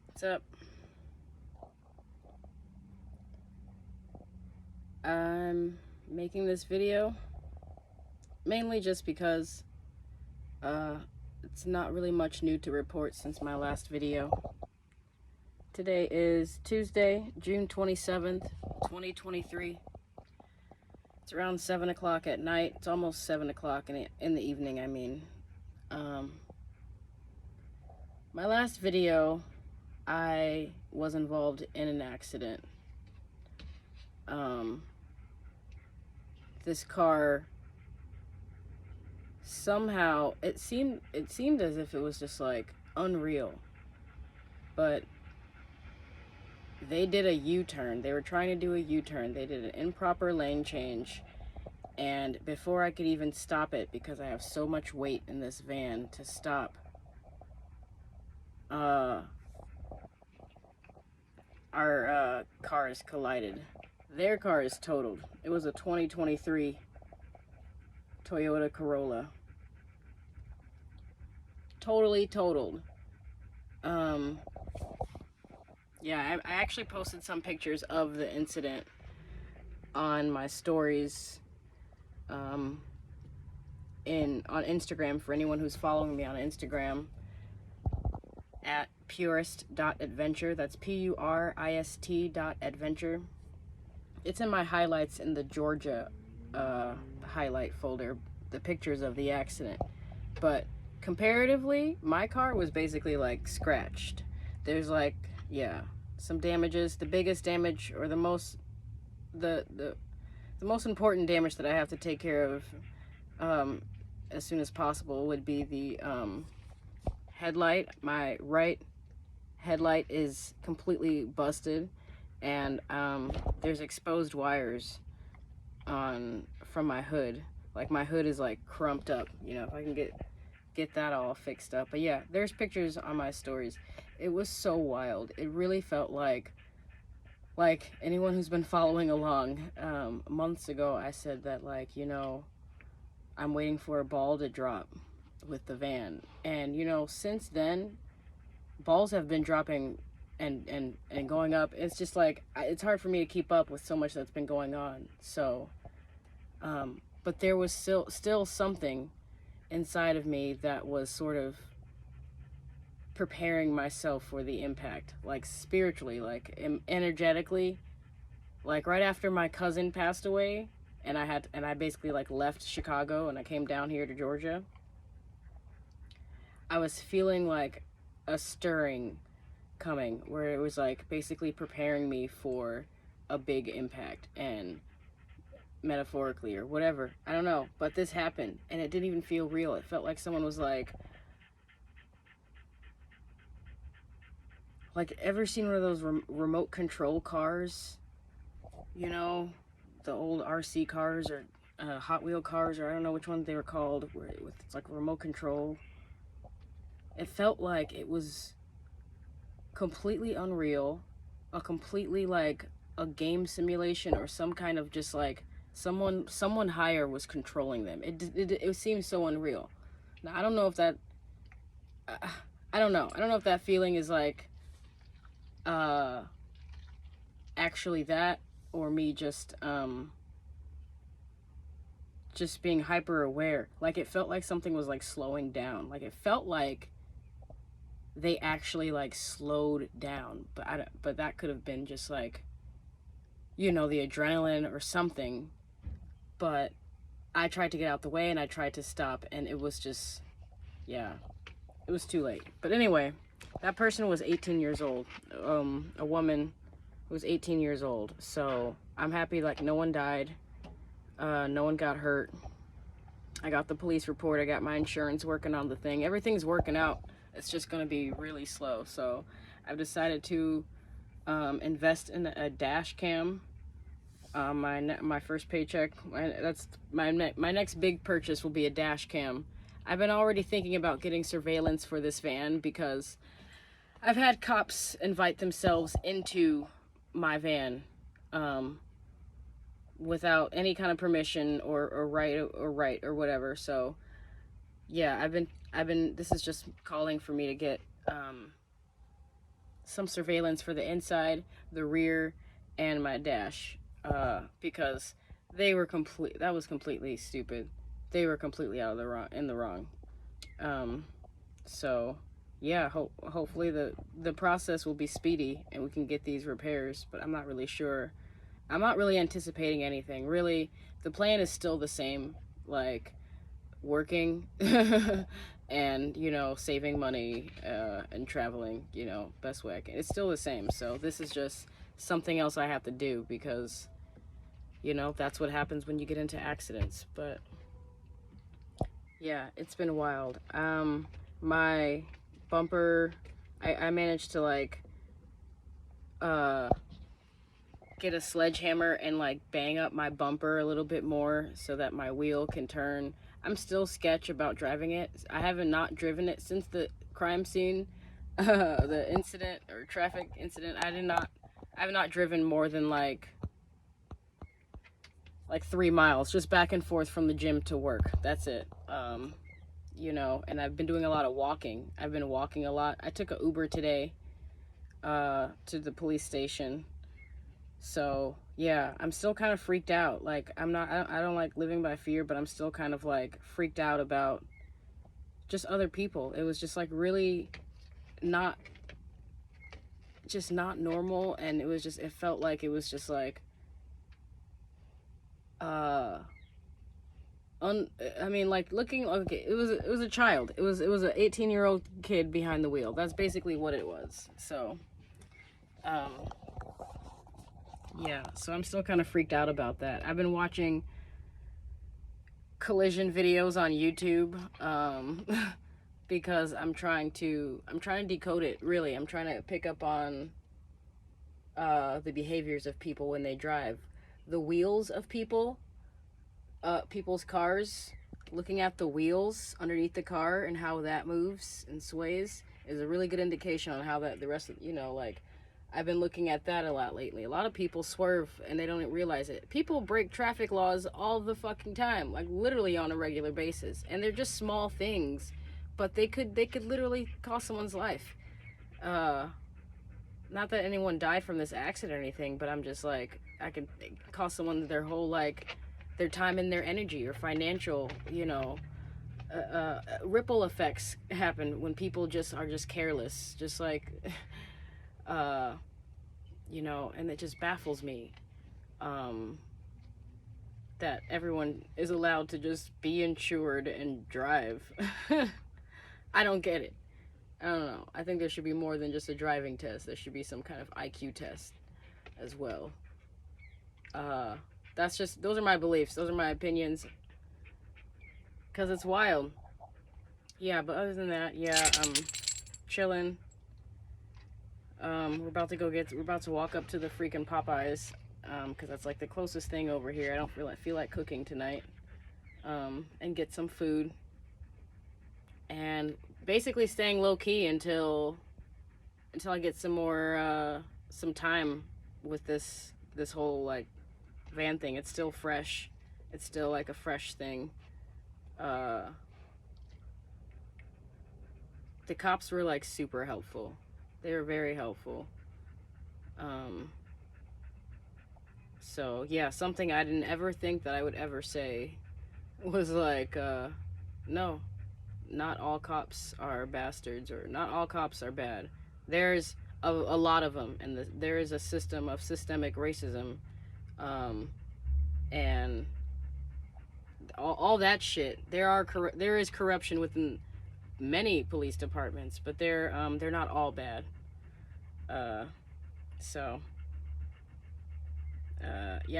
What's up? I'm making this video mainly just because it's not really much new to report since my last video. Today is Tuesday, June 27th, 2023. It's around 7 o'clock at night. It's almost 7 o'clock in the evening, I mean. My last video, I was involved in an accident. This car, somehow, it seemed as if it was just like unreal, but they did a U-turn. They were trying to do a U-turn. They did an improper lane change, and before I could even stop it, because I have so much weight in this van to stop, our cars collided. Their car is totaled. It was a 2023 Toyota Corolla. Totally totaled. Yeah, I actually posted some pictures of the incident on my stories on Instagram, for anyone who's following me on Instagram, at purist.adventure. That's PURIST.adventure. It's in my highlights in the Georgia highlight folder, the pictures of the accident. But comparatively, my car was basically like scratched. There's like, yeah, some damages. The biggest damage, or the most important damage that I have to take care of as soon as possible would be the headlight. My right headlight is completely busted, and there's exposed wires from my hood. Like, my hood is like crumped up, you know, if I can get that all fixed up. But yeah, there's pictures on my stories. It was so wild. It really felt like anyone who's been following along, months ago I said that, like, you know, I'm waiting for a ball to drop with the van. And, you know, since then, balls have been dropping and going up. It's just like, it's hard for me to keep up with so much that's been going on. So, but there was still something inside of me that was sort of preparing myself for the impact, like spiritually, like energetically. Like, right after my cousin passed away, and I basically like left Chicago and I came down here to Georgia, I was feeling like a stirring coming, where it was like basically preparing me for a big impact, and metaphorically or whatever, I don't know, but this happened and it didn't even feel real. It felt like someone was like, ever seen one of those remote control cars, you know, the old RC cars, or Hot Wheel cars, or I don't know which ones they were called, where it's like remote control. It felt like it was completely unreal, a completely like a game simulation, or some kind of just like someone higher was controlling them. It seems so unreal. Now, I don't know if that I don't know if that feeling is like actually that, or me just being hyper aware. Like, it felt like something was like slowing down. Like, it felt like they actually like slowed down, but that could have been just like, you know, the adrenaline or something. But I tried to get out the way and I tried to stop, and it was just, yeah, it was too late. But anyway, that person was 18 years old, a woman who was 18 years old. So I'm happy, like, no one died, no one got hurt. I got the police report, I got my insurance working on the thing. Everything's working out. It's just gonna be really slow. So I've decided to invest in a dash cam. My first paycheck, that's my next big purchase will be a dash cam. I've been already thinking about getting surveillance for this van, because I've had cops invite themselves into my van without any kind of permission or right or whatever. So yeah, this is just calling for me to get some surveillance for the inside, the rear, and my dash, because that was completely stupid. They were completely out of the wrong. So yeah, hopefully the process will be speedy and we can get these repairs, but I'm not really sure. I'm not really anticipating anything. Really, the plan is still the same, like working and, you know, saving money and traveling, you know, best way I can. It's still the same. So this is just something else I have to do because, you know, that's what happens when you get into accidents. But yeah, it's been wild. My bumper, I managed to like get a sledgehammer and like bang up my bumper a little bit more so that my wheel can turn. I'm still sketch about driving it. I haven't not driven it since the crime scene, the incident or traffic incident. I have not driven more than like 3 miles, just back and forth from the gym to work. That's it. You know, and I've been doing a lot of walking. I've been walking a lot. I took an Uber today to the police station. So yeah, I'm still kind of freaked out. Like I don't like living by fear, but I'm still kind of like freaked out about just other people. It was just like really not normal, and it felt like it was just like I mean, like looking, okay, it was a child. It was an 18-year-old kid behind the wheel. That's basically what it was. So yeah, so I'm still kind of freaked out about that. I've been watching collision videos on YouTube because I'm trying to decode it, really. I'm trying to pick up on the behaviors of people when they drive. The wheels of people's cars, looking at the wheels underneath the car and how that moves and sways is a really good indication on how the rest of, you know, like, I've been looking at that a lot lately. A lot of people swerve and they don't realize it. People break traffic laws all the fucking time, like literally on a regular basis. And they're just small things, but they could literally cost someone's life. Not that anyone died from this accident or anything, but I'm just like, I could cost someone their whole, like, their time and their energy or financial, you know, ripple effects happen when people are just careless, just like, you know, and it just baffles me that everyone is allowed to just be insured and drive. I don't get it. I don't know. I think there should be more than just a driving test. There should be some kind of IQ test as well. Those are my beliefs. Those are my opinions. Because it's wild. Yeah, but other than that, yeah, I'm chilling. We're about to walk up to the freaking Popeyes, because that's like the closest thing over here. I don't feel like cooking tonight, and get some food, and basically staying low key until I get some more some time with this whole like van thing. It's still fresh. It's still like a fresh thing. The cops were like super helpful. They were very helpful. So yeah, something I didn't ever think that I would ever say was like, no, not all cops are bastards, or not all cops are bad. There's a lot of them, and there is a system of systemic racism, and all that shit. There is corruption within many police departments, but they're not all bad. Yeah,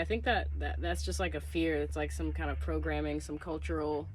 I think that's just like a fear. It's like some kind of programming, some cultural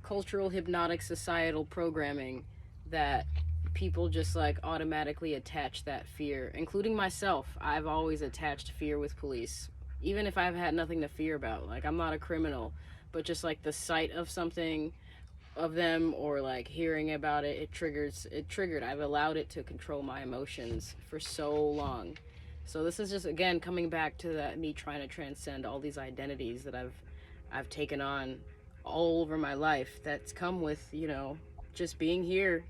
hypnotic societal programming that people just like automatically attach that fear, including myself. I've always attached fear with police, even if I've had nothing to fear about. Like, I'm not a criminal, but just like the sight of something of them, or like hearing about it, it triggered. I've allowed it to control my emotions for so long. So this is just, again, coming back to that, me trying to transcend all these identities that I've taken on all over my life that's come with, you know, just being here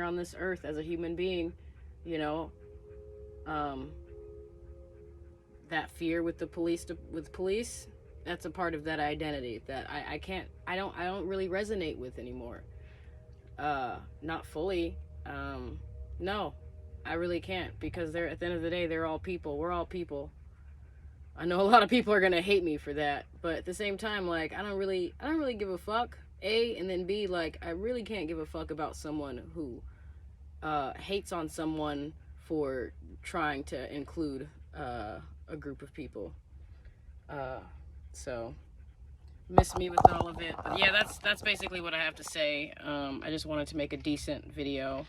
on this earth as a human being, you know. That fear with the police, that's a part of that identity that I don't really resonate with anymore. Not fully. No, I really can't, because they're, at the end of the day, they're all people. We're all people. I know a lot of people are gonna hate me for that, but at the same time, like, I don't really give a fuck. A, and then B, like, I really can't give a fuck about someone who hates on someone for trying to include a group of people. So miss me with all of it. But yeah, that's basically what I have to say. I just wanted to make a decent video.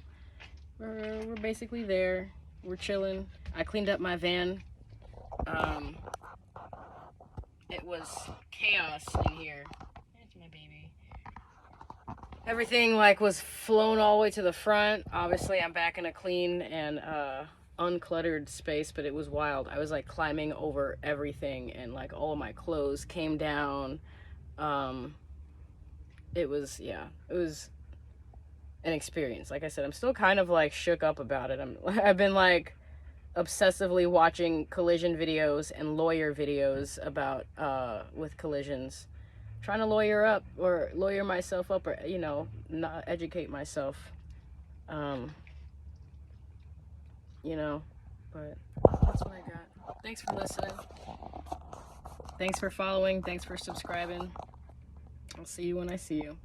We're basically there. We're chilling. I cleaned up my van. It was chaos in here. That's my baby. Everything like was flown all the way to the front. Obviously, I'm back in a clean and uncluttered space, but it was wild. I was like climbing over everything, and like all of my clothes came down. It was, yeah, it was an experience. Like I said, I'm still kind of like shook up about it. I've been like obsessively watching collision videos and lawyer videos about with collisions, trying to lawyer myself up, or, you know, not educate myself, you know. But that's what I got. Thanks for listening, thanks for following, thanks for subscribing. I'll see you when I see you.